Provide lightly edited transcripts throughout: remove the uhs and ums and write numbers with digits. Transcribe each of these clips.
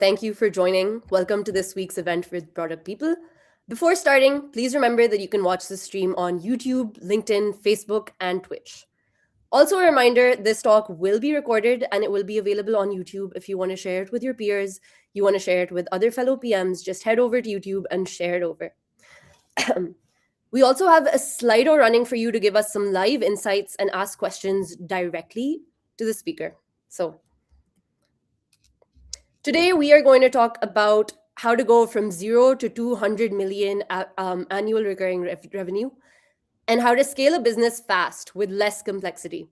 Thank you for joining. Welcome to this week's event with Product People. Before starting, please remember that you can watch the stream on YouTube, LinkedIn, Facebook, and Twitch. Also, a reminder this talk will be recorded and it will be available on YouTube. If you want to share it with your peers, you want to share it with other fellow PMs, just head over to YouTube and share it over. We also have a Slido running for you to give us some live insights and ask questions directly to the speaker. So, today we are going to talk about how to go from 0 to 200 million annual recurring revenue and how to scale a business fast with less complexity.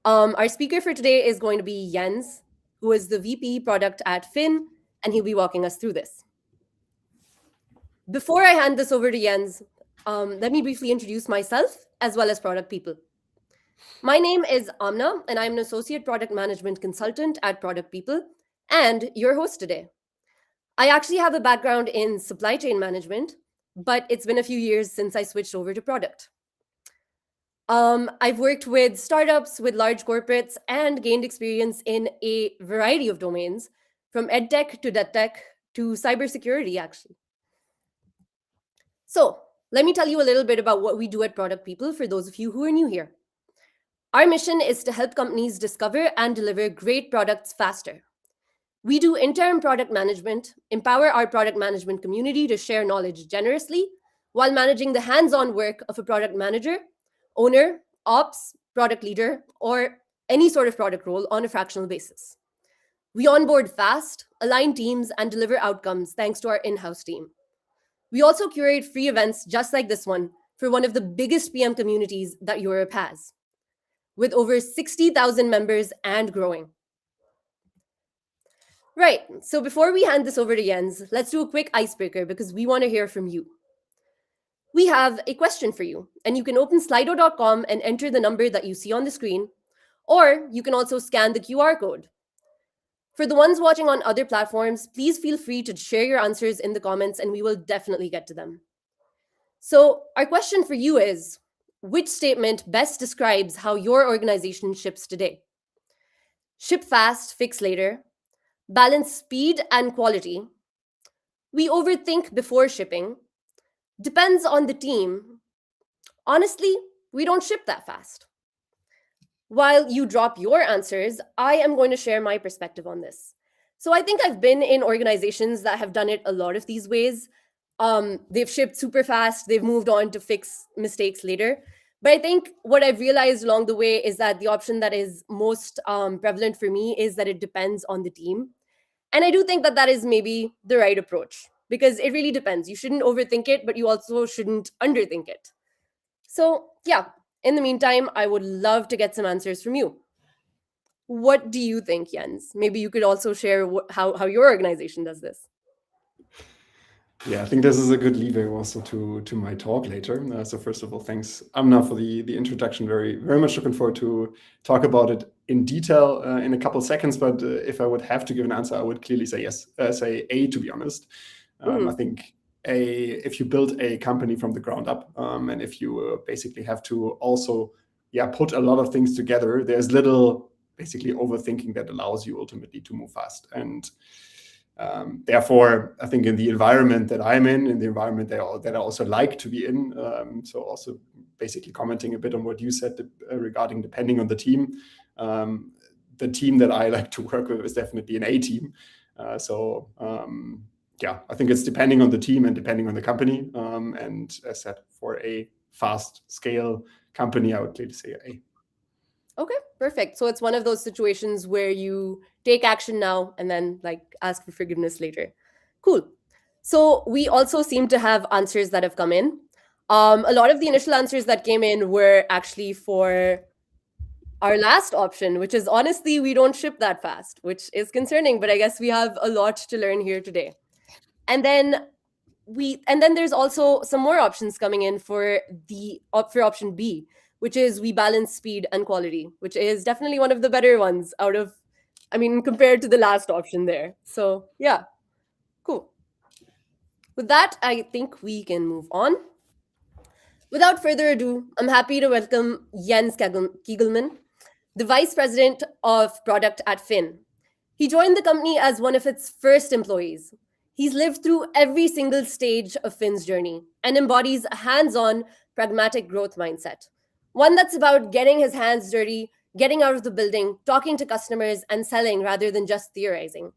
Our speaker for today is going to be Jens, who is the VP product at Fin, and he'll be walking us through this. Before I hand this over to Jens, let me briefly introduce myself as well as Product People. My name is Amna, and I'm an associate product management consultant at Product People and your host today. I actually have a background in supply chain management, but it's been a few years since I switched over to product. I've worked with startups, with large corporates, and gained experience in a variety of domains, from edtech to deadtech to cybersecurity, actually. So let me tell you a little bit about what we do at Product People for those of you who are new here. Our mission is to help companies discover and deliver great products faster. We do interim product management, empower our product management community to share knowledge generously while managing the hands-on work of a product manager, owner, ops, product leader, or any sort of product role on a fractional basis. We onboard fast, align teams, and deliver outcomes thanks to our in-house team. We also curate free events just like this one for one of the biggest PM communities that Europe has, with over 60,000 members and growing. Right, so before we hand this over to Jens, let's do a quick icebreaker because we want to hear from you. We have a question for you, and you can open slido.com and enter the number that you see on the screen, or you can also scan the QR code. For the ones watching on other platforms, please feel free to share your answers in the comments and we will definitely get to them. So our question for you is, which statement best describes how your organization ships today? Ship fast, fix later. Balance speed and quality. We overthink before shipping. Depends on the team. Honestly, we don't ship that fast. While you drop your answers, I am going to share my perspective on this. So I think I've been in organizations that have done it a lot of these ways. They've shipped super fast. They've moved on to fix mistakes later. But I think what I've realized along the way is that the option that is most prevalent for me is that it depends on the team. And I do think that that is maybe the right approach because it really depends. You shouldn't overthink it, but you also shouldn't underthink it. So yeah, in the meantime, I would love to get some answers from you. What do you think, Jens? Maybe you could also share how your organization does this. Yeah, I think this is a good leeway also to my talk later. So first of all, thanks, Amna, for the introduction. Very much looking forward to talk about it in detail in a couple of seconds. But if I would have to give an answer, I would clearly say yes. Say A, to be honest. I think if you build a company from the ground up, and if you basically have to also put a lot of things together, there's little basically overthinking that allows you ultimately to move fast. And therefore, I think in the environment that I'm in the environment that I also like to be in, so also basically commenting a bit on what you said regarding depending on the team that I like to work with is definitely an A team. I think it's depending on the team and depending on the company. And as said, for a fast scale company, I would clearly say A. Okay, perfect. So it's one of those situations where you take action now and then ask for forgiveness later. Cool. So we also seem to have answers that have come in. A lot of the initial answers that came in were actually for our last option, which is honestly, we don't ship that fast, which is concerning, but I guess we have a lot to learn here today. And then there's also some more options coming in for option B, which is we balance speed and quality, which is definitely one of the better ones compared to the last option there. So yeah, cool. With that, I think we can move on. Without further ado, I'm happy to welcome Jens Kegelmann, the Vice President of Product at Fin. He joined the company as one of its first employees. He's lived through every single stage of Finn's journey and embodies a hands-on, pragmatic growth mindset. One that's about getting his hands dirty, getting out of the building, talking to customers, and selling rather than just theorizing.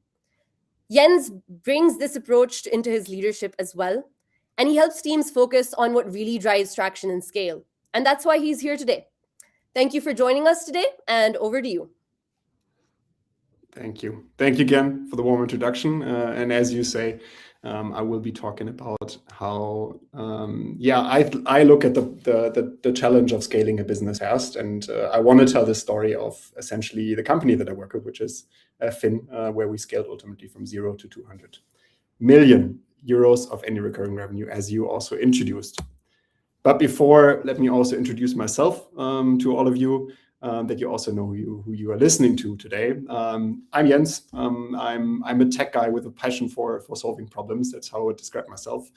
Jens brings this approach into his leadership as well, and he helps teams focus on what really drives traction and scale. And that's why he's here today. Thank you for joining us today, and over to you. Thank you. Thank you again for the warm introduction. And as you say, I will be talking about how, I look at the challenge of scaling a business fast. And I want to tell the story of essentially the company that I work with, which is Finn, where we scaled ultimately from 0 to 200 million euros of annual recurring revenue, as you also introduced. But before, let me also introduce myself to all of you, that you also know who you are listening to today. I'm Jens. I'm a tech guy with a passion for solving problems. That's how I would describe myself.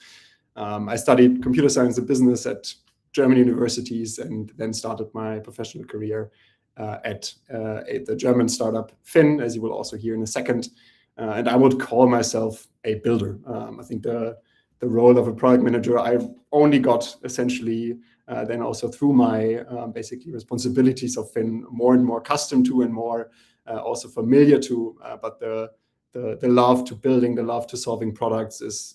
I studied computer science and business at German universities and then started my professional career at the German startup Finn, as you will also hear in a second. And I would call myself a builder. I think the role of a product manager I only got essentially then also through my basically responsibilities of Finn more and more accustomed to and more also familiar to. But the love to building, the love to solving products is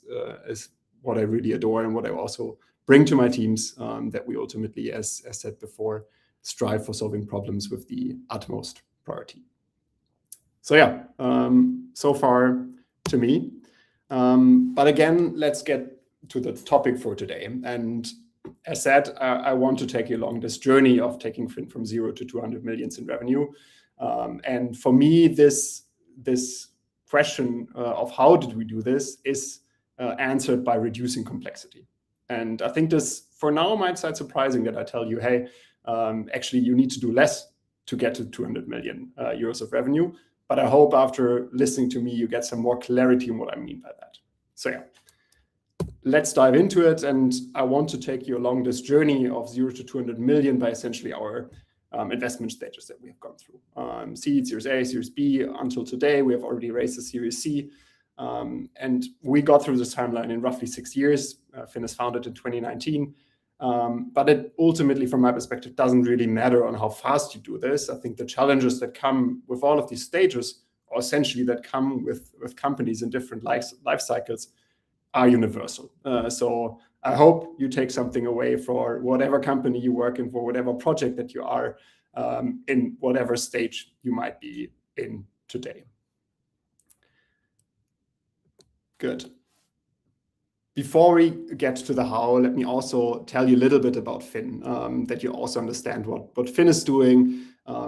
what I really adore and what I also bring to my teams, that we ultimately, as said before, strive for solving problems with the utmost priority. So yeah, so far to me. But again, let's get to the topic for today. And as said, I want to take you along this journey of taking Finn from 0 to 200 millions in revenue. And for me, this question of how did we do this is answered by reducing complexity. And I think this, for now, might sound surprising that I tell you, hey, actually, you need to do less to get to 200 million euros of revenue. But I hope after listening to me, you get some more clarity on what I mean by that. So yeah, let's dive into it. And I want to take you along this journey of 0 to 200 million by essentially our investment stages that we have gone through. Seed, Series A, Series B. Until today, we have already raised a Series C. And we got through this timeline in roughly 6 years. Finn is founded in 2019. But it ultimately, from my perspective, doesn't really matter on how fast you do this. I think the challenges that come with all of these stages, or essentially that come with companies in different life cycles, are universal. So I hope you take something away for whatever company you work in, for whatever project that you are in, whatever stage you might be in today. Good. Before we get to the how, let me also tell you a little bit about Finn, that you also understand what Finn is doing,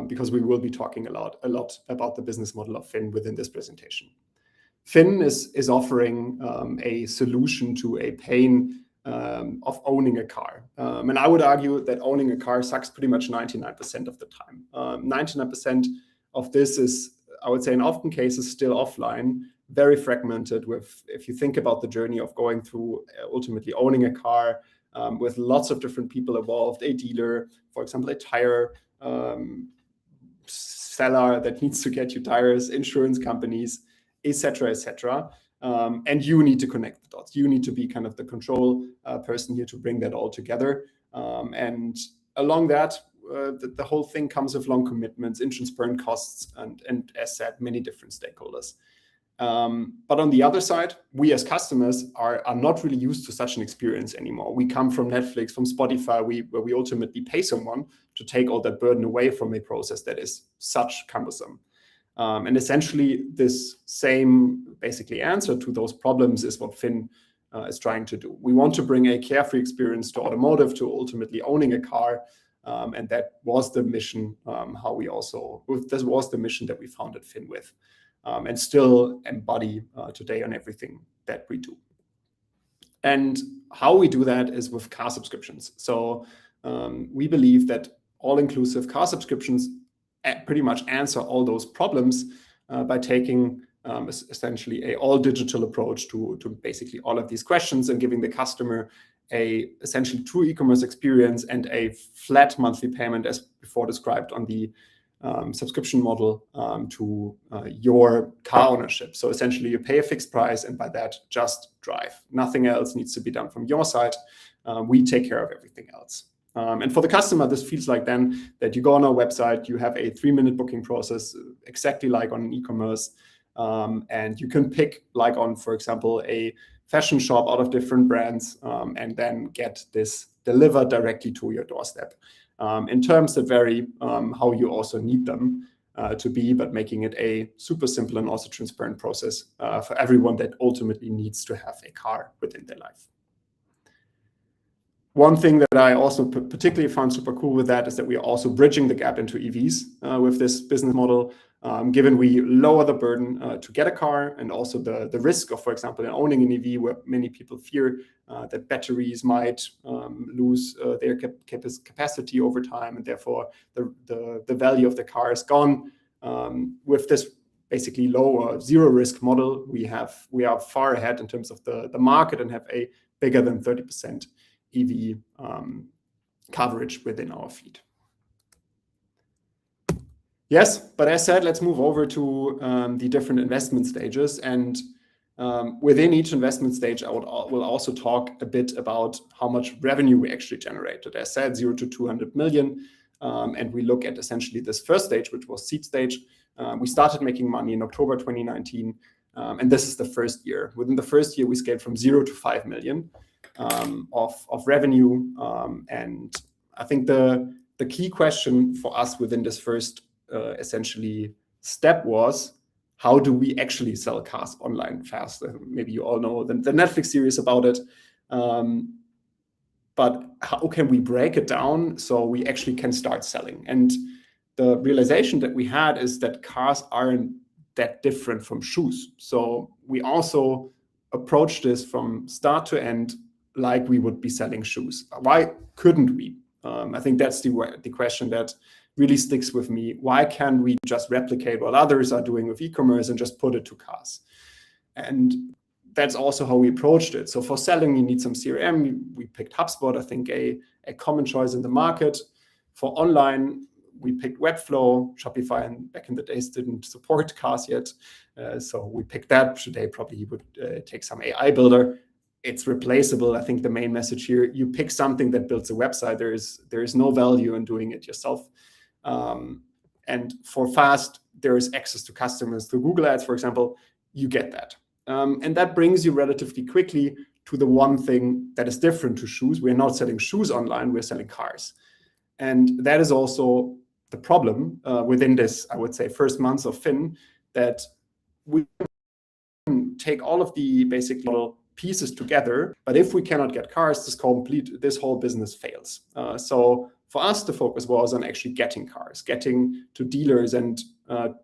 because we will be talking a lot about the business model of Finn within this presentation. Finn is offering a solution to a pain of owning a car. And I would argue that owning a car sucks pretty much 99% of the time. 99% of this is, I would say, in often cases still offline, very fragmented with, if you think about the journey of going through ultimately owning a car, with lots of different people involved, a dealer, for example, a tire seller that needs to get you tires, insurance companies, etc., etc. And you need to connect the dots. You need to be kind of the control person here to bring that all together. And along that, the whole thing comes with long commitments, insurance costs, and as said, many different stakeholders. But on the other side, we as customers are not really used to such an experience anymore. We come from Netflix, from Spotify, where we ultimately pay someone to take all that burden away from a process that is such cumbersome. And essentially, this same basically answer to those problems is what Finn is trying to do. We want to bring a carefree experience to automotive, to ultimately owning a car. And that was the mission, this was the mission that we founded Finn with. And still embody today on everything that we do. And how we do that is with car subscriptions. So we believe that all-inclusive car subscriptions pretty much answer all those problems by taking essentially a all-digital approach to basically all of these questions and giving the customer a essentially true e-commerce experience and a flat monthly payment as before described on the subscription model to your car ownership. So essentially, you pay a fixed price, and by that, just drive. Nothing else needs to be done from your side. We take care of everything else. And for the customer, this feels like then that you go on our website, you have a 3-minute booking process, exactly like on an e-commerce. And you can pick, like on, for example, a fashion shop out of different brands, and then get this delivered directly to your doorstep. In terms that vary how you also need them to be, but making it a super simple and also transparent process for everyone that ultimately needs to have a car within their life. One thing that I also particularly found super cool with that is that we are also bridging the gap into EVs with this business model, given we lower the burden to get a car, and also the risk of, for example, in owning an EV, where many people fear that batteries might lose their capacity over time, and therefore the value of the car is gone. With this basically low or zero risk model, we are far ahead in terms of the market and have a bigger than 30% EV coverage within our feed. Yes, but as said, let's move over to the different investment stages. And within each investment stage, will also talk a bit about how much revenue we actually generated. As said, 0 to 200 million. And we look at essentially this first stage, which was seed stage. We started making money in October 2019. And this is the first year. Within the first year, we scaled from 0 to 5 million. Of revenue. And I think the key question for us within this first essentially step was, how do we actually sell cars online fast? Maybe you all know the Netflix series about it. But how can we break it down so we actually can start selling? And the realization that we had is that cars aren't that different from shoes. So we also approached this from start to end like we would be selling shoes. Why couldn't we? I think that's the question that really sticks with me. Why can't we just replicate what others are doing with e-commerce and just put it to cars? And that's also how we approached it. So for selling, you need some CRM. We picked HubSpot, I think a common choice in the market. For online, we picked Webflow. Shopify, and back in the days, didn't support cars yet. So we picked that. Today, probably would take some AI builder. It's replaceable. I think the main message here, you pick something that builds a website. There is no value in doing it yourself. And for fast, there is access to customers through Google Ads, for example. You get that. And that brings you relatively quickly to the one thing that is different to shoes. We're not selling shoes online, we're selling cars. And that is also the problem within this, I would say, first months of Finn, that we take all of the basic model pieces together, but if we cannot get cars, this whole business fails. So for us, the focus was on actually getting cars, getting to dealers and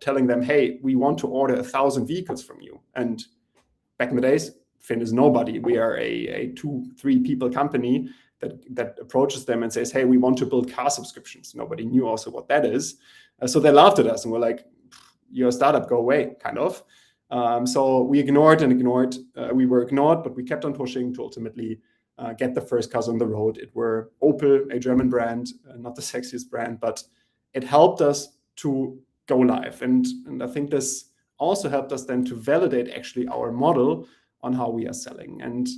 telling them, hey, we want to order 1,000 vehicles from you. And back in the days, Finn is nobody. We are a 2-3 people company that approaches them and says, hey, we want to build car subscriptions. Nobody knew also what that is. So they laughed at us and were like, you're a startup, go away, kind of. So we ignored and ignored. We were ignored, but we kept on pushing to ultimately get the first cars on the road. It were Opel, a German brand, not the sexiest brand, but it helped us to go live. And I think this also helped us then to validate actually our model on how we are selling. And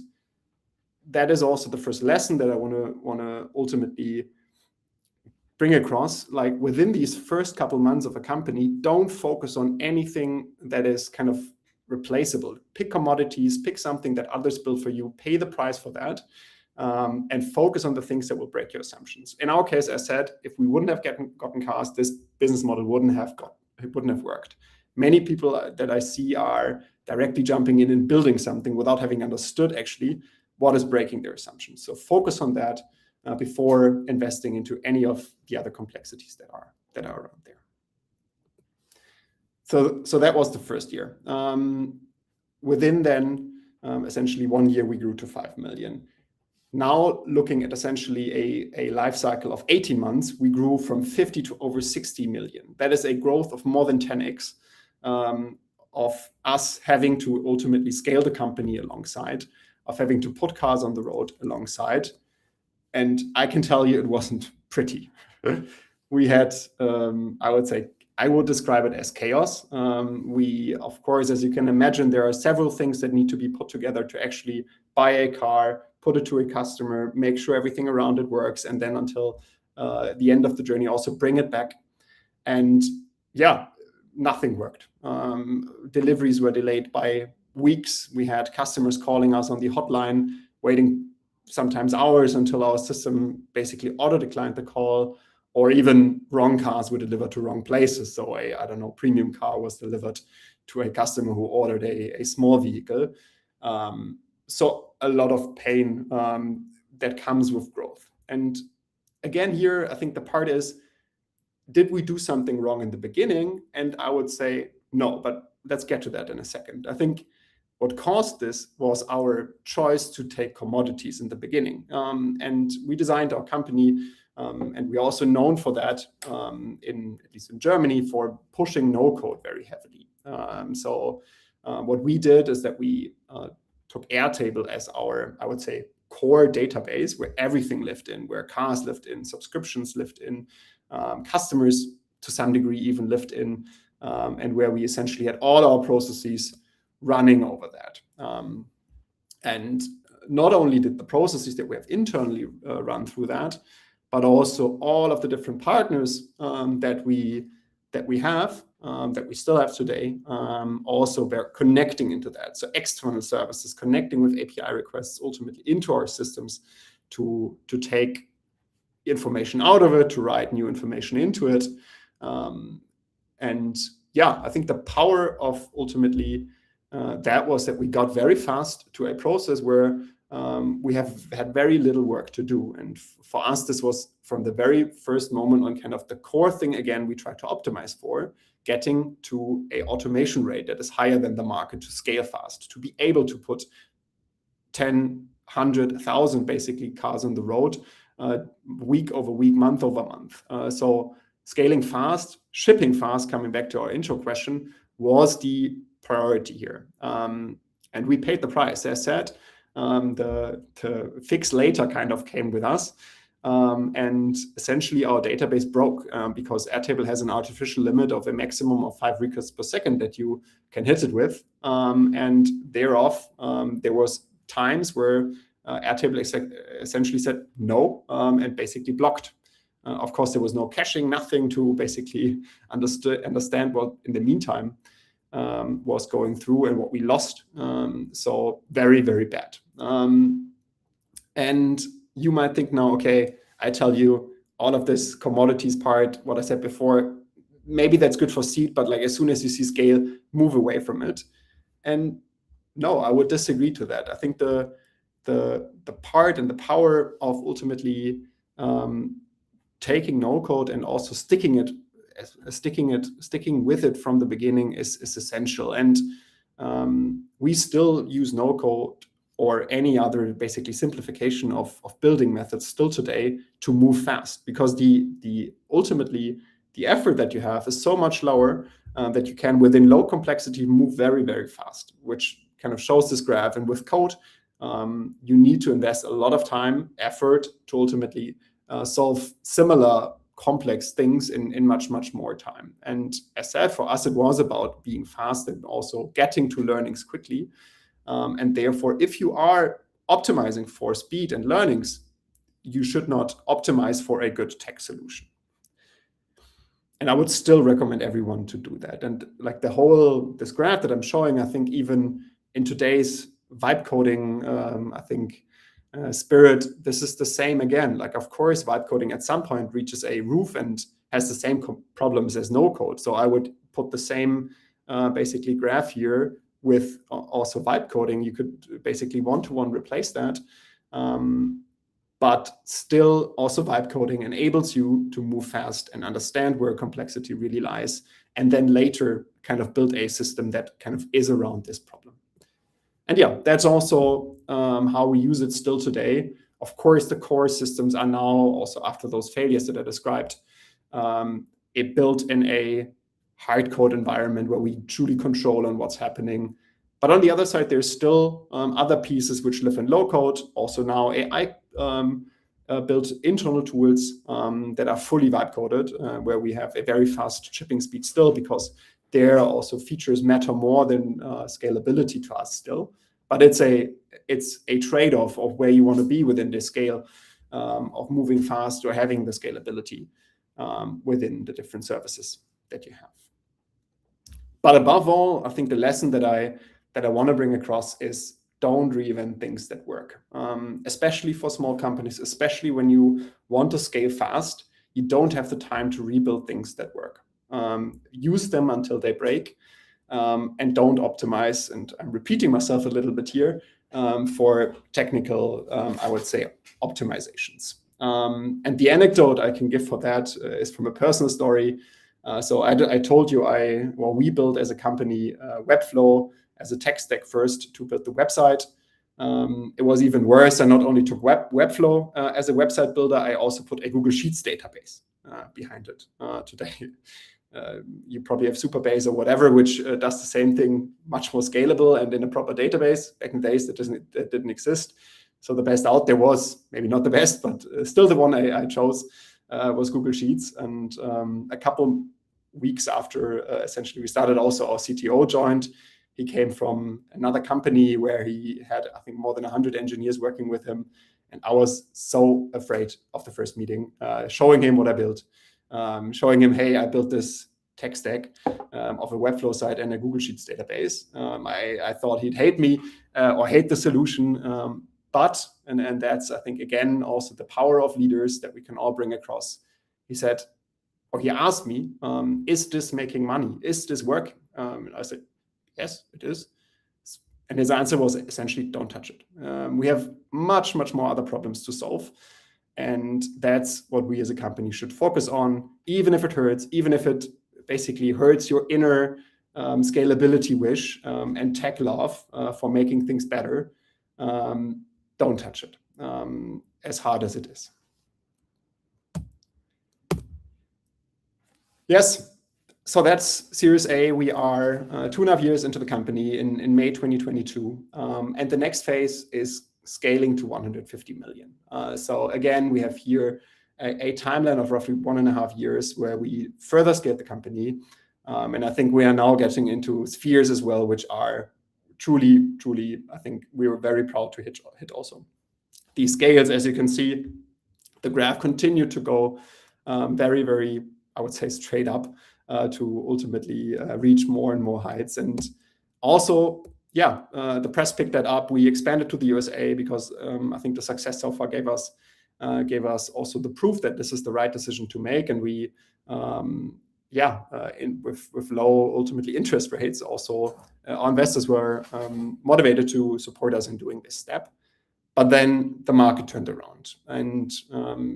that is also the first lesson that I want to ultimately bring across. Like within these first couple months of a company, don't focus on anything that is kind of replaceable. Pick commodities, pick something that others build for you, pay the price for that, and focus on the things that will break your assumptions. In our case, as I said, if we wouldn't have gotten cars, this business model wouldn't have worked. Many people that I see are directly jumping in and building something without having understood actually what is breaking their assumptions. So focus on that before investing into any of the other complexities that are around there. So that was the first year. Within then, essentially 1 year, we grew to 5 million. Now looking at essentially a life cycle of 18 months, we grew from 50 to over 60 million. That is a growth of more than 10x of us having to ultimately scale the company alongside, of having to put cars on the road alongside. And I can tell you it wasn't pretty. we had, I would describe it as chaos. We, of course, as you can imagine, there are several things that need to be put together to actually buy a car, put it to a customer, make sure everything around it works, and then until the end of the journey, also bring it back. And yeah, nothing worked. Deliveries were delayed by weeks. We had customers calling us on the hotline, waiting sometimes hours until our system basically auto-declined the call, or even wrong cars were delivered to wrong places. So I don't know, premium car was delivered to a customer who ordered a small vehicle. So a lot of pain that comes with growth. And again, here, I think the part is, did we do something wrong in the beginning? And I would say no, but let's get to that in a second. I think what caused this was our choice to take commodities in the beginning. And we designed our company, and we're also known for that, at least in Germany, for pushing no-code very heavily. So what we did is that we took Airtable as our, I would say, core database where everything lived in, where cars lived in, subscriptions lived in, customers to some degree even lived in, and where we essentially had all our processes running over that. And not only did the processes that we have internally run through that, but also all of the different partners that we have, that we still have today, also were connecting into that. So external services connecting with API requests ultimately into our systems to take information out of it, to write new information into it. And yeah, I think the power of ultimately that was that we got very fast to a process where we have had very little work to do. And for us, this was from the very first moment on kind of the core thing, again, we try to optimize for, getting to a automation rate that is higher than the market to scale fast, to be able to put 10, 100, 1,000 basically cars on the road week over week, month over month. So scaling fast, shipping fast, coming back to our intro question, was the priority here. And we paid the price. As I said, the fix later kind of came with us. And essentially our database broke because Airtable has an artificial limit of a maximum of 5 requests per second that you can hit it with. And thereof, there was times where Airtable essentially said no and basically blocked. Of course, there was no caching, nothing to basically understand what in the meantime was going through and what we lost. So very, very bad. And you might think now, okay, I tell you all of this commodities part, what I said before, maybe that's good for seed, but like as soon as you see scale, move away from it. And no, I would disagree to that. I think the part and the power of ultimately taking no code and also sticking with it from the beginning is essential. And we still use no code or any other basically simplification of building methods still today to move fast, because ultimately the effort that you have is so much lower that you can within low complexity move very, very fast, which kind of shows this graph. And with code, you need to invest a lot of time, effort to ultimately solve similar complex things in much, much more time. And as said, for us, it was about being fast and also getting to learnings quickly. And therefore, if you are optimizing for speed and learnings, you should not optimize for a good tech solution. And I would still recommend everyone to do that. And like this graph that I'm showing, I think even in today's vibe coding, spirit, this is the same again. Like, of course, vibe coding at some point reaches a roof and has the same problems as no code. So I would put the same basically graph here with also vibe coding. You could basically one-to-one replace that. But still also vibe coding enables you to move fast and understand where complexity really lies, and then later kind of build a system that kind of is around this problem. And yeah, that's also how we use it still today. Of course, the core systems are now also, after those failures that I described, it built in a hard code environment where we truly control on what's happening. But on the other side, there's still other pieces which live in low code. Also now AI built internal tools that are fully vibe coded, where we have a very fast shipping speed still, because there also features matter more than scalability to us still. But it's a trade-off of where you want to be within this scale of moving fast or having the scalability within the different services that you have. But above all, I think the lesson that I want to bring across is don't reinvent things that work, especially for small companies, especially when you want to scale fast. You don't have the time to rebuild things that work. Use them until they break, and don't optimize, and I'm repeating myself a little bit here, for technical, I would say, optimizations. And the anecdote I can give for that is from a personal story. So I told you we built as a company Webflow as a tech stack first to build the website. It was even worse. I not only took Webflow as a website builder, I also put a Google Sheets database behind it. Today, you probably have Superbase or whatever, which does the same thing, much more scalable and in a proper database. Back in the days, that didn't exist. So the best out there was, maybe not the best, but still the one I chose was Google Sheets. And a couple weeks after essentially we started, also our CTO joined. He came from another company where he had, I think, more than 100 engineers working with him. And I was so afraid of the first meeting, showing him what I built, showing him, hey, I built this tech stack of a Webflow site and a Google Sheets database. I thought he'd hate me or hate the solution. But that's, I think, again, also the power of leaders that we can all bring across. He said, or he asked me, is this making money? Is this working? And I said, yes, it is. And his answer was essentially, don't touch it. We have much, much more other problems to solve. And that's what we as a company should focus on, even if it hurts, even if it basically hurts your inner scalability wish and tech love for making things better. Don't touch it, as hard as it is. Yes. So that's Series A. We are 2.5 years into the company in May 2022. And the next phase is scaling to 150 million. So again, we have here a timeline of roughly 1.5 years where we further scale the company. And I think we are now getting into spheres as well, which are truly, I think we were very proud to hit also. These scales, as you can see, the graph continued to go very, very, I would say, straight up. To ultimately reach more and more heights. And also, the press picked that up. We expanded to the USA because I think the success so far gave us also the proof that this is the right decision to make. And we, with low ultimately interest rates, also our investors were motivated to support us in doing this step. But then the market turned around and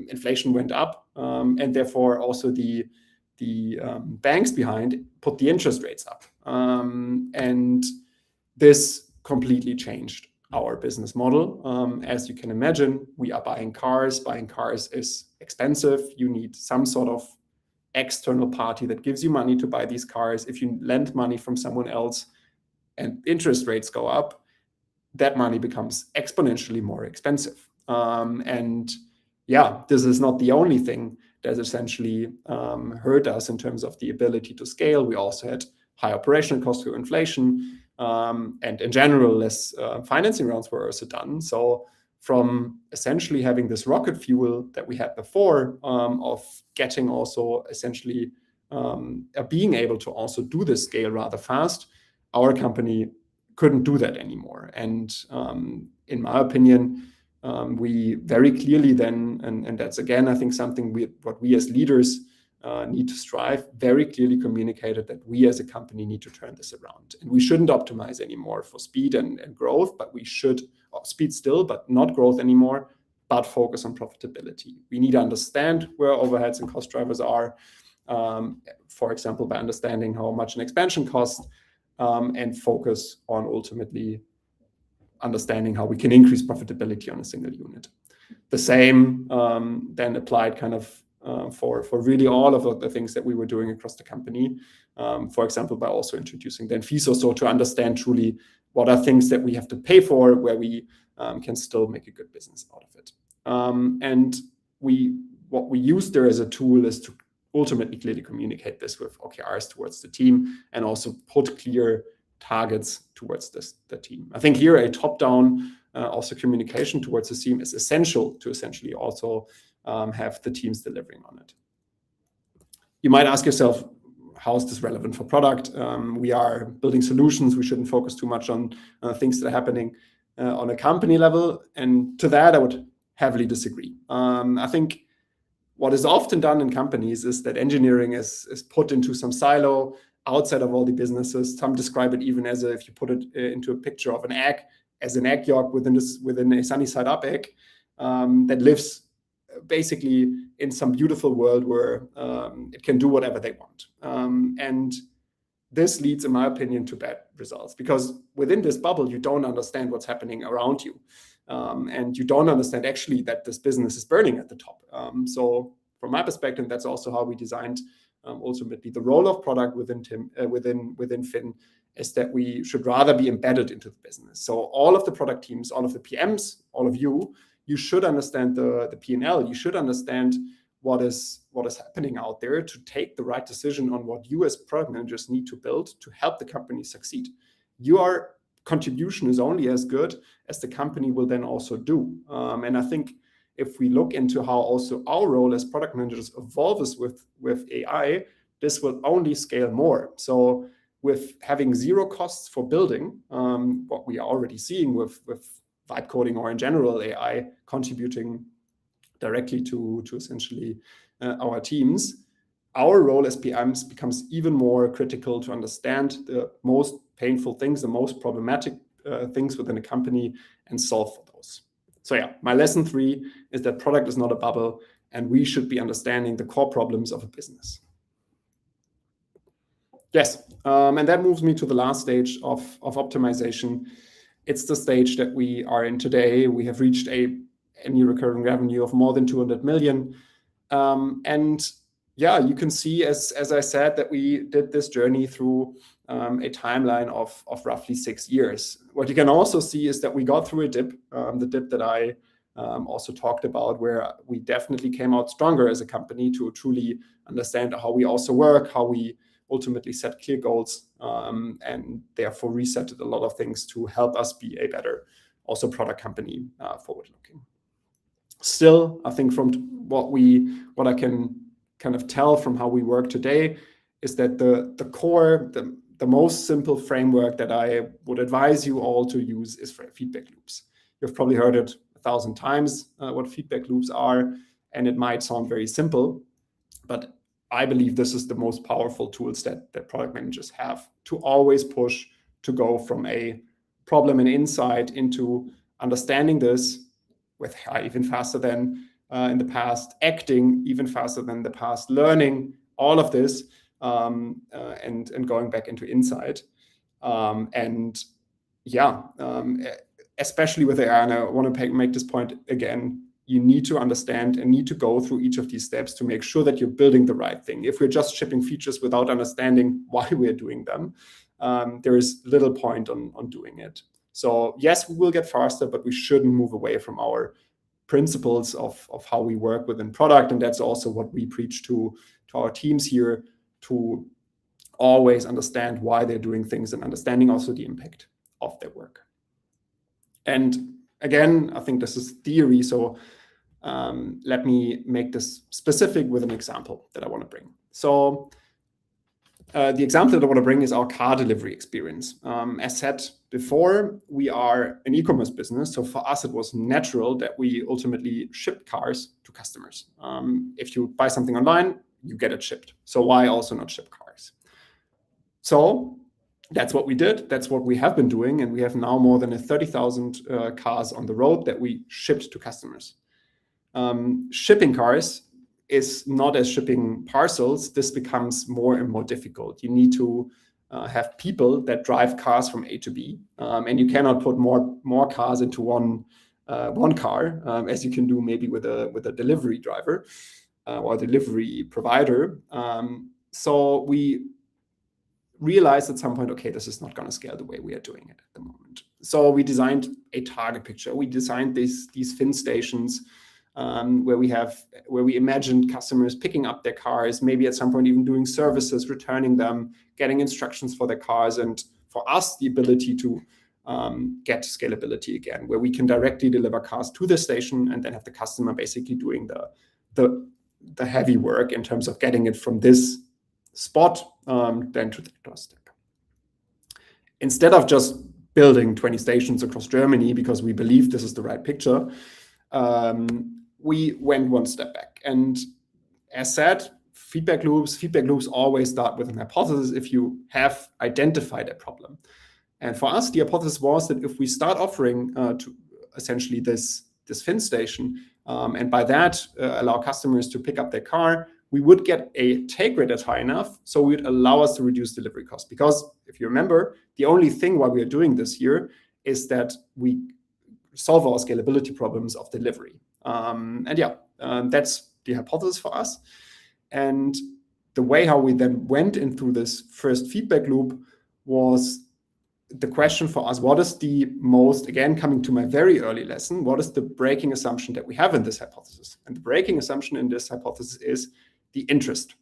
inflation went up, and therefore also the banks behind put the interest rates up. And this completely changed our business model. As you can imagine, we are buying cars. Buying cars is expensive. You need some sort of external party that gives you money to buy these cars. If you lend money from someone else and interest rates go up, that money becomes exponentially more expensive. This is not the only thing that essentially hurt us in terms of the ability to scale. We also had high operational costs through inflation, and in general, less financing rounds were also done. So from essentially having this rocket fuel that we had before, of getting also essentially being able to also do this scale rather fast, our company couldn't do that anymore. And in my opinion, we very clearly then, and that's again, I think something what we as leaders need to strive, very clearly communicated that we as a company need to turn this around. And we shouldn't optimize anymore for speed and growth, but we should, speed still, but not growth anymore, but focus on profitability. We need to understand where overheads and cost drivers are, for example, by understanding how much an expansion costs, and focus on ultimately understanding how we can increase profitability on a single unit. The same then applied kind of for really all of the things that we were doing across the company. For example, by also introducing then FISO, so to understand truly what are things that we have to pay for, where we can still make a good business out of it. And what we use there as a tool is to ultimately clearly communicate this with OKRs towards the team and also put clear targets towards the team. I think here a top-down also communication towards the team is essential to essentially also have the teams delivering on it. You might ask yourself, how is this relevant for product? We are building solutions. We shouldn't focus too much on things that are happening on a company level. And to that, I would heavily disagree. I think what is often done in companies is that engineering is put into some silo outside of all the businesses. Some describe it even as if you put it into a picture of an egg, as an egg yolk within a sunny side up egg that lives basically in some beautiful world where it can do whatever they want. And this leads, in my opinion, to bad results, because within this bubble, you don't understand what's happening around you. And you don't understand actually that this business is burning at the top. So from my perspective, that's also how we designed ultimately the role of product within Fin, is that we should rather be embedded into the business. So all of the product teams, all of the PMs, all of you should understand the P&L. You should understand what is happening out there to take the right decision on what you as product managers need to build to help the company succeed. Your contribution is only as good as the company will then also do. And I think if we look into how also our role as product managers evolves with AI, this will only scale more. So with having zero costs for building, what we are already seeing with vibe coding or in general AI contributing directly to essentially our teams, our role as PMs becomes even more critical to understand the most painful things, the most problematic things within a company, and solve for those. So yeah, my lesson 3 is that product is not a bubble, and we should be understanding the core problems of a business. Yes, and that moves me to the last stage of optimization. It's the stage that we are in today. We have reached a annual recurring revenue of more than 200 million. And yeah, you can see, as I said, that we did this journey through a timeline of roughly 6 years. What you can also see is that we got through a dip, the dip that I also talked about, where we definitely came out stronger as a company to truly understand how we also work, how we ultimately set clear goals, and therefore resetted a lot of things to help us be a better also product company forward-looking. Still, I think from what I can kind of tell from how we work today is that the core, the most simple framework that I would advise you all to use is for feedback loops. You've probably heard it 1,000 times, what feedback loops are, and it might sound very simple, but I believe this is the most powerful tools that product managers have to always push to go from a problem and insight into understanding this with even faster than in the past, acting even faster than the past, learning all of this, and going back into insight. And yeah, especially with AI, and I want to make this point again, you need to understand and need to go through each of these steps to make sure that you're building the right thing. If we're just shipping features without understanding why we're doing them, there is little point on doing it. So yes, we will get faster, but we shouldn't move away from our principles of how we work within product. And that's also what we preach to our teams here, to always understand why they're doing things and understanding also the impact of their work. And again, I think this is theory, so let me make this specific with an example that I want to bring. So the example that I want to bring is our car delivery experience. As said before, we are an e-commerce business, so for us it was natural that we ultimately ship cars to customers. If you buy something online, you get it shipped. So why also not ship cars? So that's what we did. That's what we have been doing. And we have now more than 30,000 cars on the road that we shipped to customers. Shipping cars is not as shipping parcels. This becomes more and more difficult. You need to have people that drive cars from A to B. And you cannot put more cars into one car, as you can do maybe with a delivery driver or delivery provider. So we realized at some point, okay, this is not going to scale the way we are doing it at the moment. So we designed a target picture. We designed these Fin stations where we imagined customers picking up their cars, maybe at some point even doing services, returning them, getting instructions for their cars, and for us, the ability to get scalability again, where we can directly deliver cars to the station and then have the customer basically doing the heavy work in terms of getting it from this spot then to the doorstep. Instead of just building 20 stations across Germany because we believe this is the right picture, we went one step back. And as said, feedback loops always start with an hypothesis if you have identified a problem. And for us, the hypothesis was that if we start offering to essentially this fin station, and by that allow customers to pick up their car, we would get a take rate that's high enough, so it would allow us to reduce delivery costs. Because if you remember, the only thing why we are doing this here is that we solve our scalability problems of delivery. That's the hypothesis for us. And the way how we then went into this first feedback loop was the question for us, what is the most, again, coming to my very early lesson, what is the breaking assumption that we have in this hypothesis? And the breaking assumption in this hypothesis is the interest.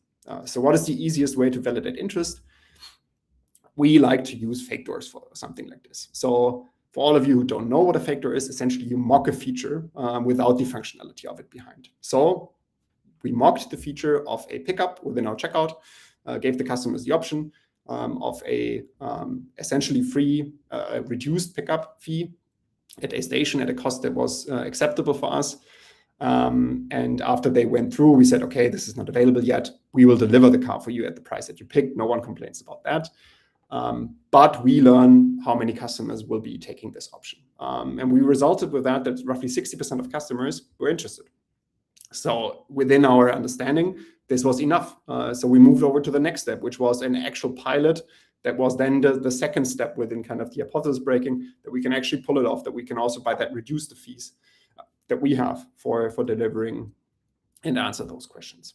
So what is the easiest way to validate interest? We like to use fake doors for something like this. So for all of you who don't know what a fake door is, essentially you mock a feature without the functionality of it behind. So we mocked the feature of a pickup within our checkout, gave the customers the option of a essentially free reduced pickup fee at a station at a cost that was acceptable for us. And after they went through, we said, okay, this is not available yet. We will deliver the car for you at the price that you picked. No one complains about that. But we learn how many customers will be taking this option. And we resulted with that roughly 60% of customers were interested. So within our understanding, this was enough. So we moved over to the next step, which was an actual pilot that was then the second step within kind of the hypothesis breaking, that we can actually pull it off, that we can also by that reduce the fees that we have for delivering and answer those questions.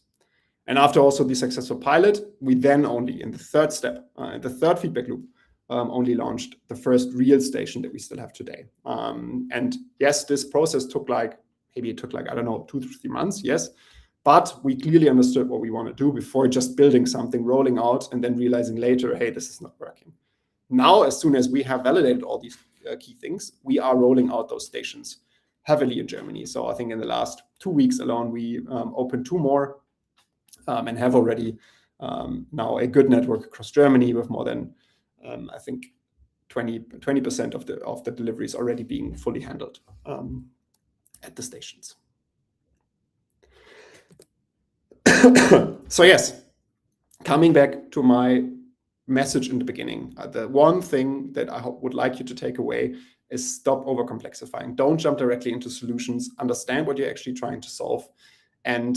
And after also the successful pilot, we then only in the third step, the third feedback loop, only launched the first real station that we still have today. And yes, this process took maybe it took I don't know, 2 to 3 months, yes. But we clearly understood what we want to do before just building something, rolling out, and then realizing later, hey, this is not working. Now, as soon as we have validated all these key things, we are rolling out those stations heavily in Germany. So I think in the last 2 weeks alone, we opened 2 more and have already now a good network across Germany with more than, I think, 20% of the deliveries already being fully handled at the stations. So yes, coming back to my message in the beginning, the one thing that I would like you to take away is stop overcomplexifying. Don't jump directly into solutions. Understand what you're actually trying to solve and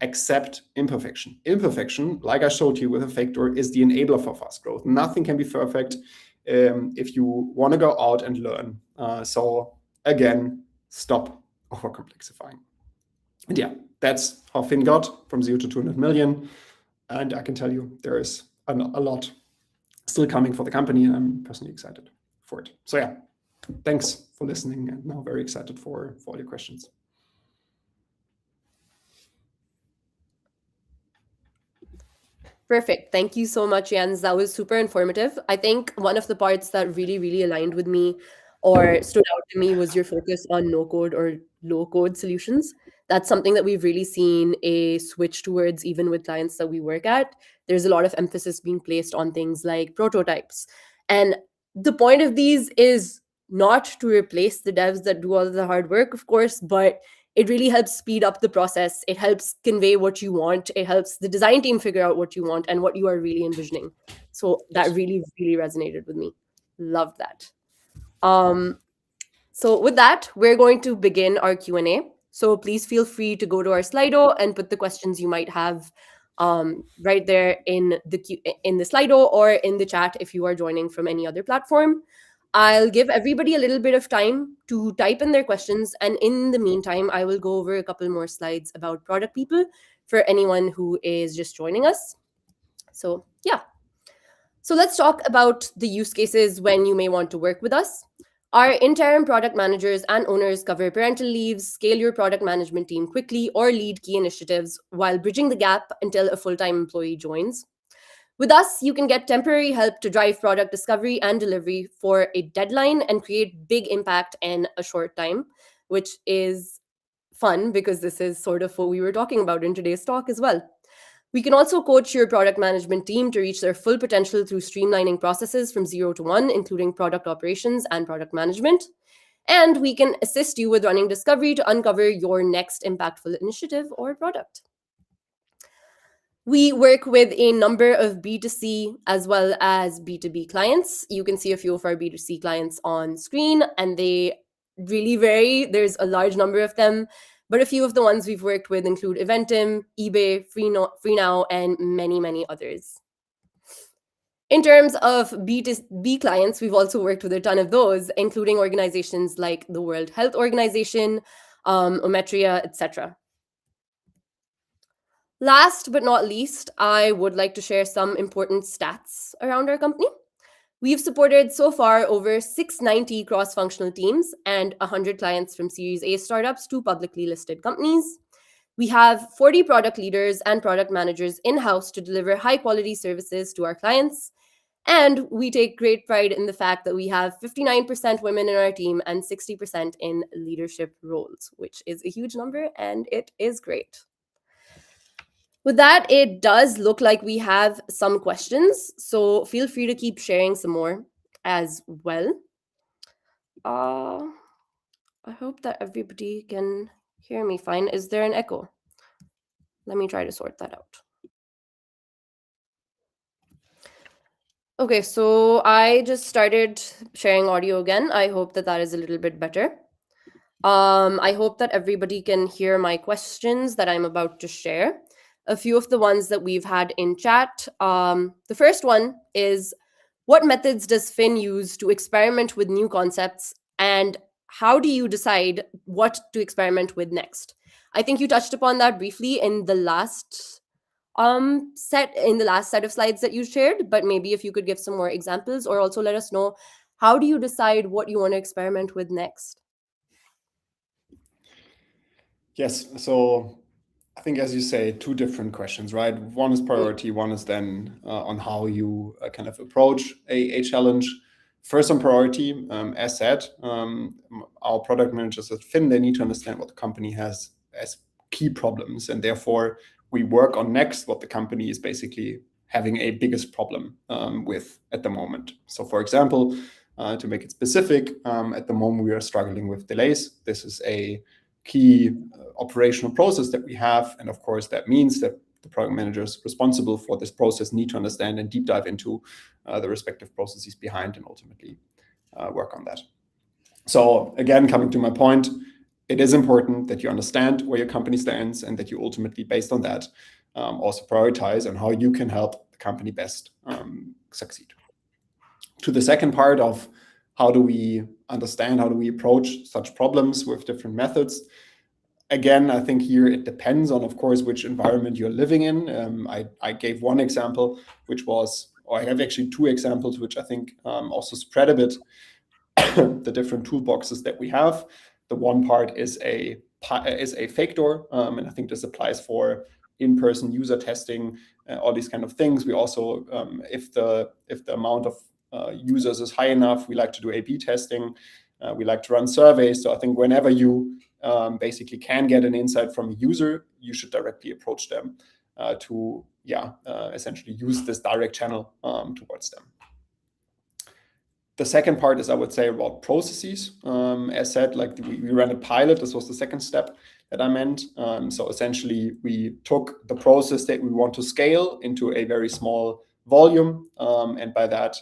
accept imperfection. Imperfection, like I showed you with a fake door, is the enabler for fast growth. Nothing can be perfect if you want to go out and learn. So again, stop overcomplexifying. And yeah, that's how Finn got from 0 to 200 million. And I can tell you there is a lot still coming for the company. And I'm personally excited for it. So yeah, thanks for listening. And now very excited for all your questions. Perfect. Thank you so much, Jens. That was super informative. I think one of the parts that really, really aligned with me or stood out to me was your focus on no code or low code solutions. That's something that we've really seen a switch towards, even with clients that we work at. There's a lot of emphasis being placed on things like prototypes. And the point of these is not to replace the devs that do all of the hard work, of course, but it really helps speed up the process. It helps convey what you want. It helps the design team figure out what you want and what you are really envisioning. So that really, really resonated with me. Loved that. So with that, we're going to begin our Q&A. So please feel free to go to our Slido and put the questions you might have right there in the Slido or in the chat if you are joining from any other platform. I'll give everybody a little bit of time to type in their questions. And in the meantime, I will go over a couple more slides about product people for anyone who is just joining us. So yeah. So let's talk about the use cases when you may want to work with us. Our interim product managers and owners cover parental leaves, scale your product management team quickly, or lead key initiatives while bridging the gap until a full time employee joins. With us, you can get temporary help to drive product discovery and delivery for a deadline and create big impact in a short time, which is fun because this is sort of what we were talking about in today's talk as well. We can also coach your product management team to reach their full potential through streamlining processes from 0 to 1, including product operations and product management. And we can assist you with running discovery to uncover your next impactful initiative or product. We work with a number of B2C as well as B2B clients. You can see a few of our B2C clients on screen, and they really vary. There's a large number of them, but a few of the ones we've worked with include Eventim, eBay, FreeNow, and many, many others. In terms of B2B clients, we've also worked with a ton of those, including organizations like the World Health Organization, Ometria, etc. Last but not least, I would like to share some important stats around our company. We've supported so far over 690 cross-functional teams and 100 clients from Series A startups to publicly listed companies. We have 40 product leaders and product managers in-house to deliver high-quality services to our clients. And we take great pride in the fact that we have 59% women in our team and 60% in leadership roles, which is a huge number, and it is great. With that, it does look like we have some questions, so feel free to keep sharing some more as well. I hope that everybody can hear me fine. Is there an echo? Let me try to sort that out. Okay, so I just started sharing audio again. I hope that that is a little bit better. I hope that everybody can hear my questions that I'm about to share. A few of the ones that we've had in chat. The first one is, what methods does Finn use to experiment with new concepts, and how do you decide what to experiment with next? I think you touched upon that briefly in the last set of slides that you shared, but maybe if you could give some more examples, or also let us know, how do you decide what you want to experiment with next? Yes, so I think, as you say, two different questions, right? One is priority, one is then on how you kind of approach a challenge. First on priority, as said, our product managers at Finn, they need to understand what the company has as key problems, and therefore we work on next what the company is basically having a biggest problem with at the moment. So for example, to make it specific, at the moment we are struggling with delays. This is a key operational process that we have. And of course, that means that the product managers responsible for this process need to understand and deep dive into the respective processes behind and ultimately work on that. So again, coming to my point, it is important that you understand where your company stands and that you ultimately, based on that, also prioritize on how you can help the company best succeed. To the second part of how do we understand, how do we approach such problems with different methods? Again, I think here it depends on, of course, which environment you're living in. I gave one example, which was, or I have actually two examples, which I think also spread a bit the different toolboxes that we have. The one part is a fake door, and I think this applies for in-person user testing, all these kind of things. We also, if the amount of users is high enough, we like to do A/B testing. We like to run surveys. So I think whenever you basically can get an insight from a user, you should directly approach them to essentially use this direct channel towards them. The second part is, I would say, about processes. As said, like we ran a pilot. This was the second step that I meant. So essentially, we took the process that we want to scale into a very small volume, and by that,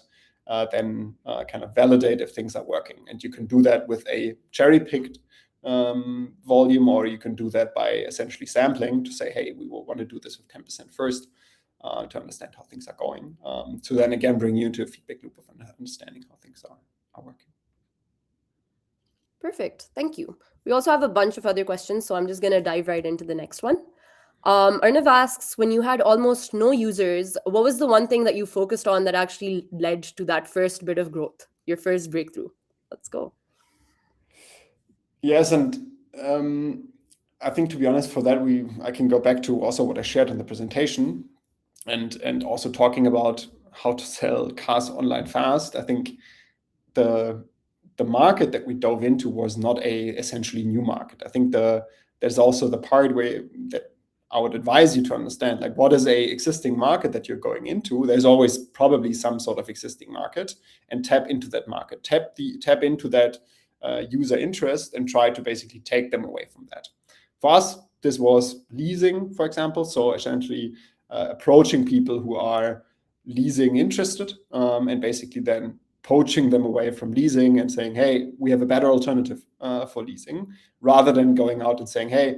then kind of validate if things are working. And you can do that with a cherry-picked volume, or you can do that by essentially sampling to say, hey, we will want to do this with 10% first to understand how things are going. To then again bring you into a feedback loop of understanding how things are working. Perfect. Thank you. We also have a bunch of other questions, so I'm just going to dive right into the next one. Arnav asks, when you had almost no users, what was the one thing that you focused on that actually led to that first bit of growth, your first breakthrough? Let's go. Yes, and I think, to be honest, for that I can go back to also what I shared in the presentation, and also talking about how to sell cars online fast. I think the market that we dove into was not a essentially new market. I think there's also the part where that I would advise you to understand, like, what is a existing market that you're going into. There's always probably some sort of existing market, and tap into that market, tap into that user interest, and try to basically take them away from that. For us, this was leasing, for example. So essentially approaching people who are leasing interested, and basically then poaching them away from leasing and saying, hey, we have a better alternative for leasing, rather than going out and saying, hey,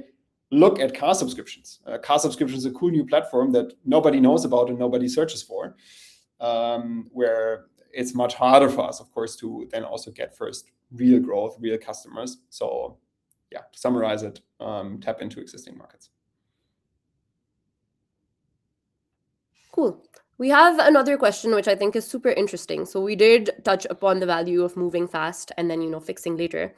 look at car subscriptions. Car subscriptions is a cool new platform that nobody knows about and nobody searches for, where it's much harder for us, of course, to then also get first real growth, real customers. So yeah, to summarize it, tap into existing markets. Cool. We have another question, which I think is super interesting. So we did touch upon the value of moving fast and then, fixing later.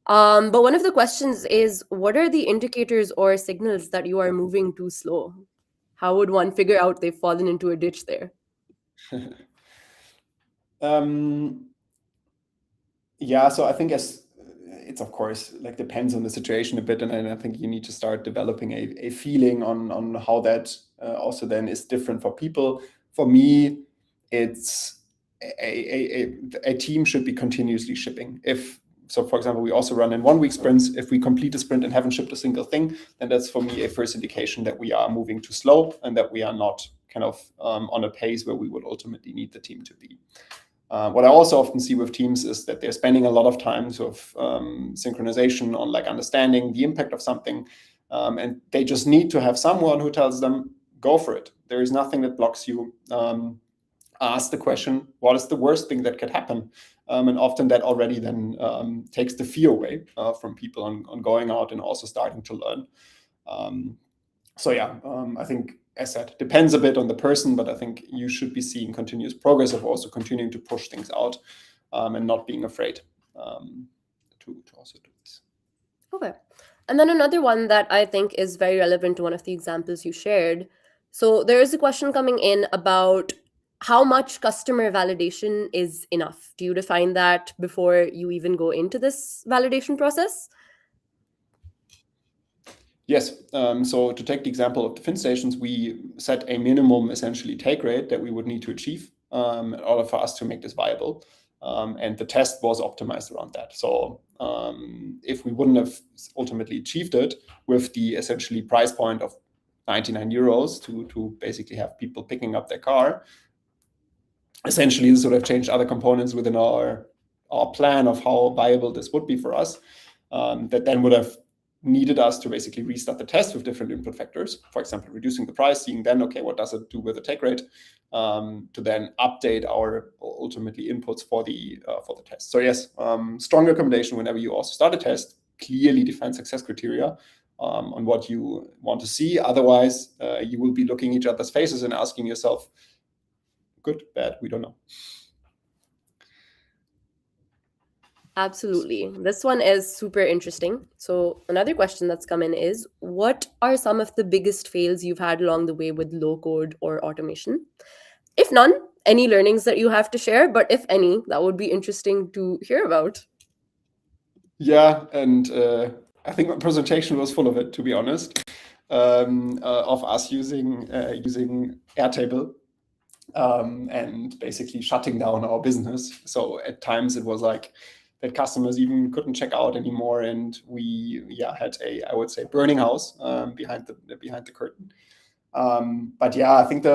But one of the questions is, what are the indicators or signals that you are moving too slow? How would one figure out they've fallen into a ditch there? Yeah, so I think it's of course like depends on the situation a bit, and I think you need to start developing a feeling on how that also then is different for people. For me, it's a team should be continuously shipping. So, for example, we also run in 1 week sprints. If we complete a sprint and haven't shipped a single thing, then that's for me a first indication that we are moving too slow and that we are not kind of on a pace where we would ultimately need the team to be. What I also often see with teams is that they're spending a lot of time sort of synchronization on like understanding the impact of something, and they just need to have someone who tells them, go for it. There is nothing that blocks you. Ask the question, what is the worst thing that could happen? And often that already then takes the fear away from people on going out and also starting to learn. So yeah, I think, as said, depends a bit on the person, but I think you should be seeing continuous progress of also continuing to push things out, and not being afraid to also do this. Okay. And then another one that I think is very relevant to one of the examples you shared. So there is a question coming in about how much customer validation is enough. Do you define that before you even go into this validation process? Yes. So to take the example of the fin stations, we set a minimum essentially take rate that we would need to achieve in order for us to make this viable. And the test was optimized around that. So if we wouldn't have ultimately achieved it with the essentially price point of 99 euros to basically have people picking up their car, essentially this would have changed other components within our plan of how viable this would be for us, that then would have needed us to basically restart the test with different input factors, for example, reducing the price, seeing then, okay, what does it do with the take rate, to then update our ultimately inputs for the test. So yes, strong recommendation whenever you also start a test, clearly define success criteria on what you want to see. Otherwise, you will be looking each other's faces and asking yourself, good, bad, we don't know. Absolutely. This one is super interesting. So another question that's come in is, what are some of the biggest fails you've had along the way with low code or automation? If none, any learnings that you have to share, but if any, that would be interesting to hear about. Yeah, and I think my presentation was full of it, to be honest, of us using Airtable, and basically shutting down our business. So at times it was like that customers even couldn't check out anymore, and we had I would say burning house behind the curtain. But yeah, I think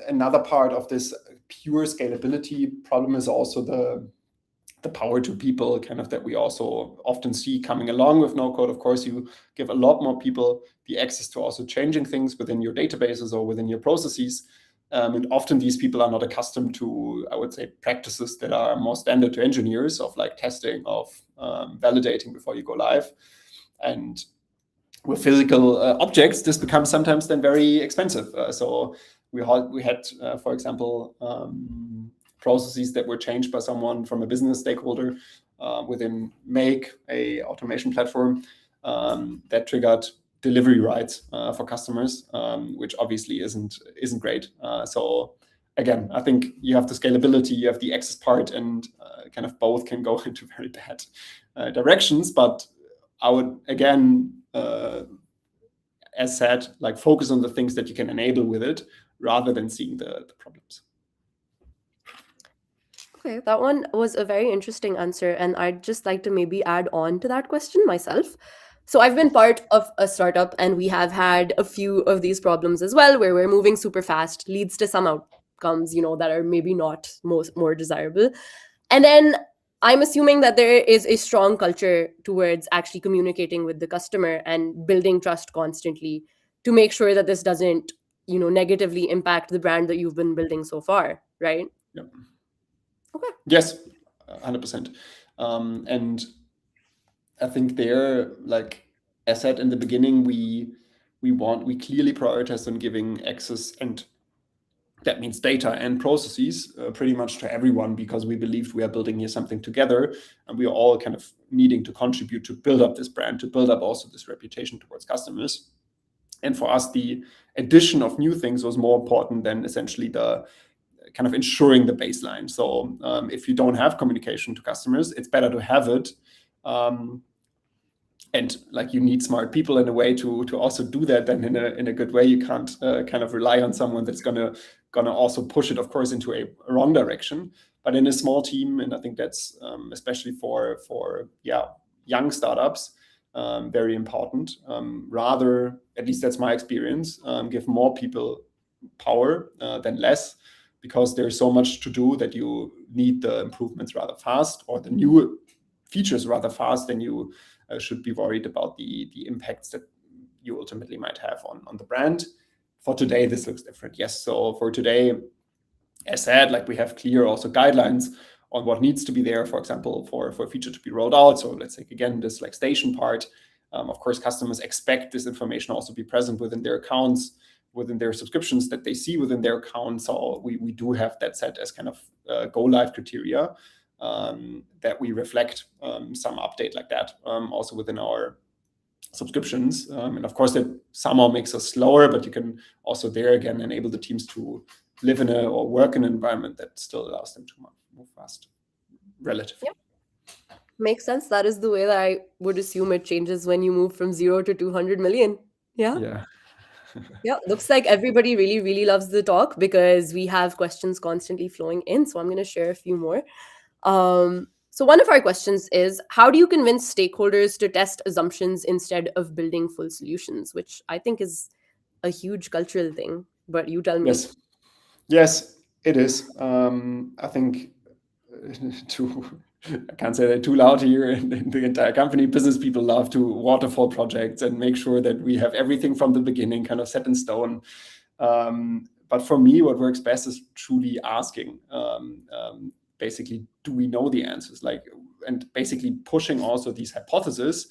another part of this pure scalability problem is also the power to people kind of that we also often see coming along with no code. Of course, you give a lot more people the access to also changing things within your databases or within your processes. And often these people are not accustomed to, I would say, practices that are more standard to engineers, of like testing, of validating before you go live. And with physical objects, this becomes sometimes then very expensive. So we had, for example, processes that were changed by someone from a business stakeholder within Make, a automation platform, that triggered delivery rights for customers, which obviously isn't great. So again, I think you have the scalability, you have the access part, and kind of both can go into very bad directions. But I would again, as said, like focus on the things that you can enable with it rather than seeing the problems. Okay, that one was a very interesting answer, and I'd just like to maybe add on to that question myself. So I've been part of a startup, and we have had a few of these problems as well, where we're moving super fast, leads to some outcomes, that are maybe not more desirable. And then I'm assuming that there is a strong culture towards actually communicating with the customer and building trust constantly to make sure that this doesn't, negatively impact the brand that you've been building so far, right? Yeah. Okay. Yes, 100%. And I think there, like as said in the beginning, we clearly prioritize on giving access, and that means data and processes pretty much to everyone, because we believe we are building here something together, and we are all kind of needing to contribute to build up this brand, to build up also this reputation towards customers. And for us, the addition of new things was more important than essentially the kind of ensuring the baseline. So if you don't have communication to customers, it's better to have it. And like you need smart people in a way to also do that. Then in a good way, you can't kind of rely on someone that's gonna also push it, of course, into a wrong direction. But in a small team, and I think that's especially for young startups, very important. Rather, at least that's my experience, give more people power than less, because there's so much to do that you need the improvements rather fast, or the new features rather fast, than you should be worried about the impacts that you ultimately might have on the brand. For today, this looks different. Yes, so for today, as said, like we have clear also guidelines on what needs to be there, for example, for a feature to be rolled out. So let's take again this like station part. Of course, customers expect this information also be present within their accounts, within their subscriptions that they see within their accounts. So we do have that set as kind of go live criteria, that we reflect some update like that also within our subscriptions. And of course, that somehow makes us slower, but you can also there again enable the teams to live in or work in an environment that still allows them to move fast, relatively. Yep. Makes sense. That is the way that I would assume it changes when you move from 0 to 200 million. Yeah. Yeah. Yeah. Looks like everybody really, really loves the talk, because we have questions constantly flowing in. So I'm going to share a few more. So one of our questions is, how do you convince stakeholders to test assumptions instead of building full solutions? Which I think is a huge cultural thing, but you tell me. Yes, it is. I think I can't say that too loud here in the entire company. Business people love to waterfall projects and make sure that we have everything from the beginning kind of set in stone. But for me, what works best is truly asking, basically, do we know the answers? And basically pushing also these hypotheses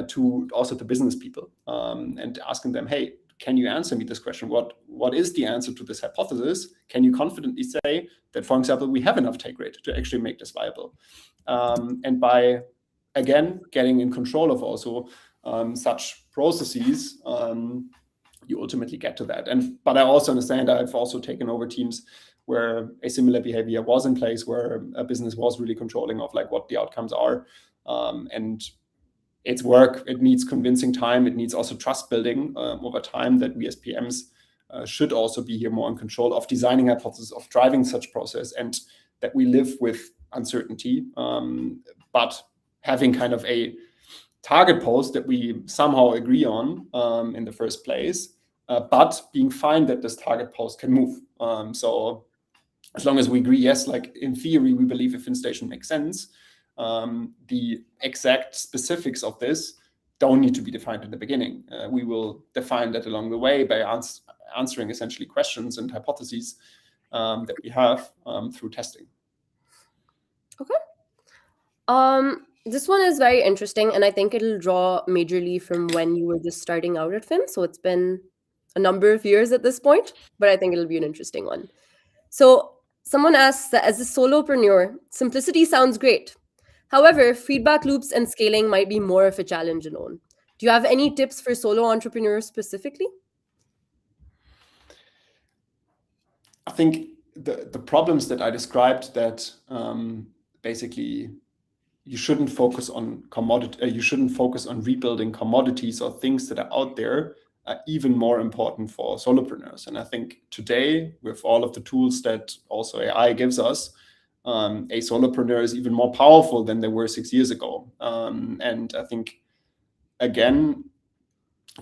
to also the business people, and asking them, hey, can you answer me this question? What is the answer to this hypothesis? Can you confidently say that, for example, we have enough take rate to actually make this viable? And by, again, getting in control of also such processes, you ultimately get to that. But I also understand I've also taken over teams where a similar behavior was in place, where a business was really controlling of like what the outcomes are. And it's work, it needs convincing time, it needs also trust building over time, that we as PMs should also be here more in control of designing hypotheses, of driving such process, and that we live with uncertainty, but having kind of a target post that we somehow agree on in the first place, but being fine that this target post can move. So as long as we agree, yes, like in theory, we believe if inflation makes sense, the exact specifics of this don't need to be defined in the beginning. We will define that along the way by answering essentially questions and hypotheses that we have through testing. Okay. This one is very interesting, and I think it'll draw majorly from when you were just starting out at Fin. So it's been a number of years at this point, but I think it'll be an interesting one. So someone asks that as a solopreneur, simplicity sounds great, However, feedback loops and scaling might be more of a challenge alone. Do you have any tips for solo entrepreneurs specifically? I think the problems that I described, that basically you shouldn't focus on you shouldn't focus on rebuilding commodities or things that are out there, are even more important for solopreneurs. And I think today, with all of the tools that also AI gives us, a solopreneur is even more powerful than they were 6 years ago. And I think, again,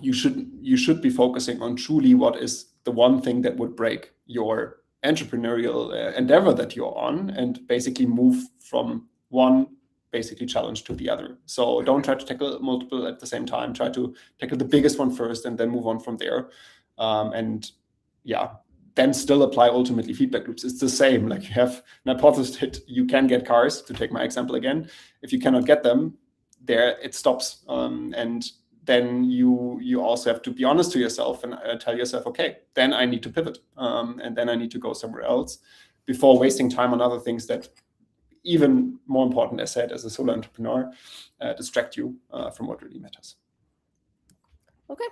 you should be focusing on truly what is the one thing that would break your entrepreneurial endeavor that you're on, and basically move from one basically challenge to the other. So don't try to tackle multiple at the same time. Try to tackle the biggest one first and then move on from there. And yeah, then still apply ultimately feedback loops. It's the same. Like, you have an hypothesis that you can get cars, to take my example again. If you cannot get them, there it stops. And then you also have to be honest to yourself and tell yourself, okay, then I need to pivot, and then I need to go somewhere else, before wasting time on other things that, even more important, as said, as a solo entrepreneur, distract you from what really matters. Okay.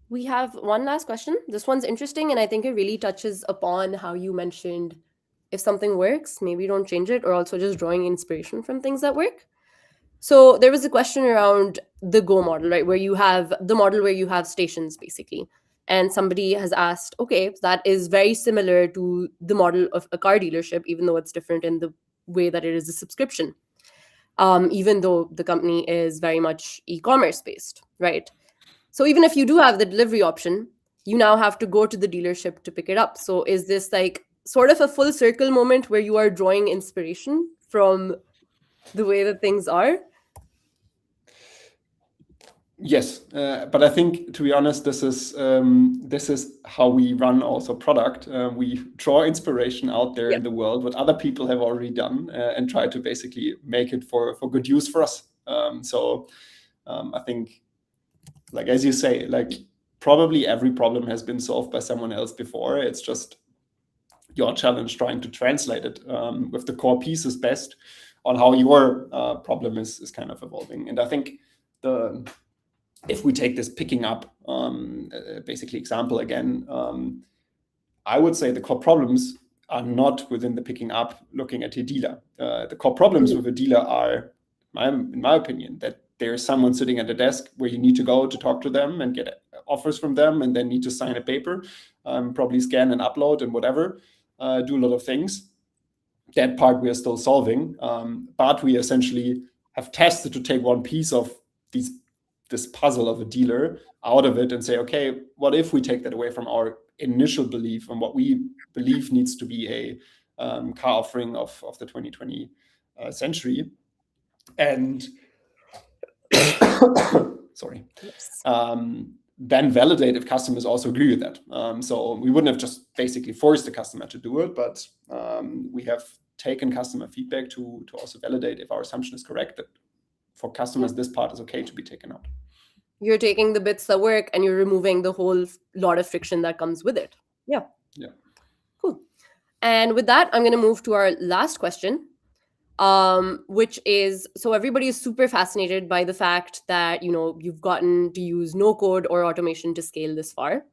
We have one last question. This one's interesting, and I think it really touches upon how you mentioned if something works, maybe don't change it, or also just drawing inspiration from things that work. So there was a question around the Go model, right? Where you have the model where you have stations basically. And somebody has asked, okay, that is very similar to the model of a car dealership, even though it's different in the way that it is a subscription, even though the company is very much e-commerce based, right? So even if you do have the delivery option, you now have to go to the dealership to pick it up. So is this like sort of a full circle moment where you are drawing inspiration from the way that things are? Yes, but I think, to be honest, this is how we run also product. We draw inspiration out there in the world, what other people have already done, and try to basically make it for good use for us. So I think, like, as you say, like, probably every problem has been solved by someone else before. It's just your challenge trying to translate it with the core pieces best on how your problem is kind of evolving. And I think if we take this picking up basically example again, I would say the core problems are not within the picking up looking at your dealer. The core problems with a dealer are, in my opinion, that there's someone sitting at a desk where you need to go to talk to them and get offers from them, and then need to sign a paper, probably scan and upload and whatever, do a lot of things. That part we are still solving, but we essentially have tested to take one piece of this puzzle of a dealer out of it and say, okay, what if we take that away from our initial belief and what we believe needs to be a car offering of the 2020 century, and sorry, then validate if customers also agree with that. So we wouldn't have just basically forced the customer to do it, but we have taken customer feedback to also validate if our assumption is correct, that for customers, this part is okay to be taken out. You're taking the bits that work and you're removing the whole lot of friction that comes with it. Yeah. Cool. And with that, I'm going to move to our last question, which is, so everybody is super fascinated by the fact that, you've gotten to use no code or automation to scale this far.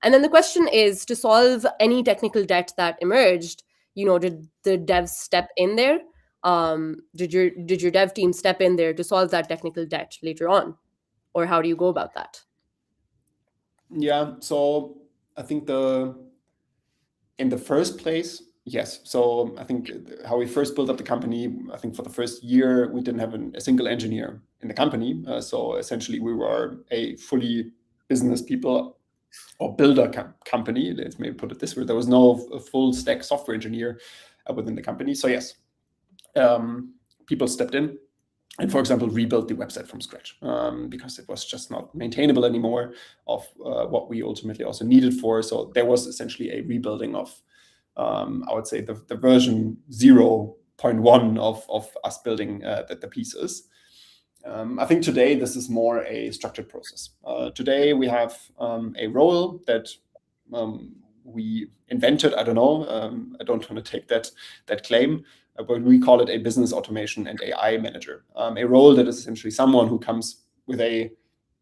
And then the question is, to solve any technical debt that emerged, did the devs step in there? Did your dev team step in there to solve that technical debt later on? Or how do you go about that? Yeah, so I think in the first place, yes. So I think how we first built up the company, I think for the first year, we didn't have a single engineer in the company. So essentially, we were a fully business people or builder company. Let's maybe put it this way. There was no full stack software engineer within the company. So yes, people stepped in and, for example, rebuilt the website from scratch because it was just not maintainable anymore of what we ultimately also needed for. So there was essentially a rebuilding of, I would say, the version 0.1 of us building the pieces. I think today this is more a structured process. Today we have a role that we invented. I don't know. I don't want to take that claim, but we call it a business automation and AI manager, a role that is essentially someone who comes with a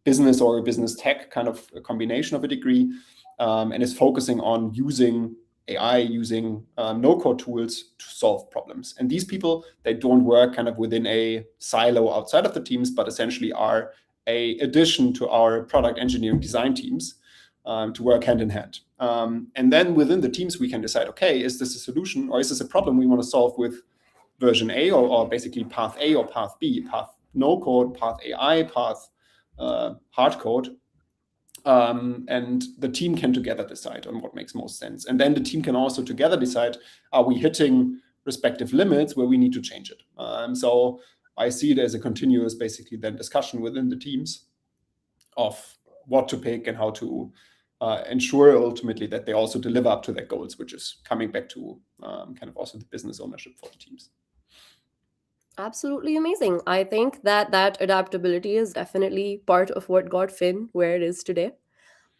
business or a business tech kind of a combination of a degree, and is focusing on using AI, using no-code tools to solve problems. And these people, they don't work kind of within a silo outside of the teams, but essentially are a addition to our product engineering design teams, to work hand in hand. And then within the teams, we can decide, okay, is this a solution or is this a problem we want to solve with version A, or basically path A or path B, path no code, path AI, path hard code. And the team can together decide on what makes most sense. And then the team can also together decide, are we hitting respective limits where we need to change it? So I see it as a continuous, basically, then discussion within the teams of what to pick and how to ensure ultimately that they also deliver up to their goals, which is coming back to kind of also the business ownership for the teams. Absolutely amazing. I think that adaptability is definitely part of what got Fin where it is today.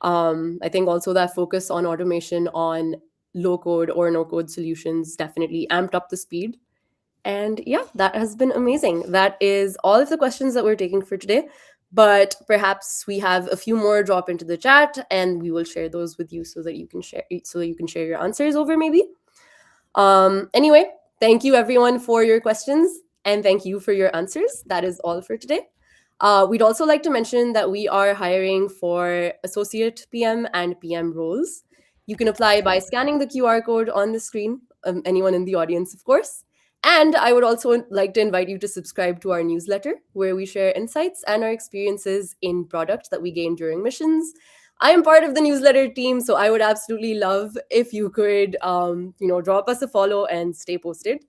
I think also that focus on automation, on low code or no code solutions definitely amped up the speed. And yeah, that has been amazing. That is all of the questions that we're taking for today. But perhaps we have a few more drop into the chat and we will share those with you so that you can share your answers over maybe. Anyway, thank you everyone for your questions and thank you for your answers. That is all for today. We'd also like to mention that we are hiring for associate PM and PM roles. You can apply by scanning the QR code on the screen, anyone in the audience, of course. And I would also like to invite you to subscribe to our newsletter, where we share insights and our experiences in product that we gain during missions. I am part of the newsletter team, so I would absolutely love if you could, drop us a follow and stay posted.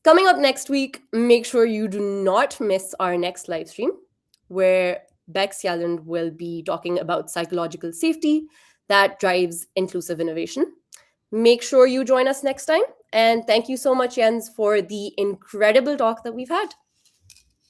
Coming up next week, make sure you do not miss our next live stream, where Bex Yalland will be talking about psychological safety that drives inclusive innovation. Make sure you join us next time. And thank you so much, Jens, for the incredible talk that we've had.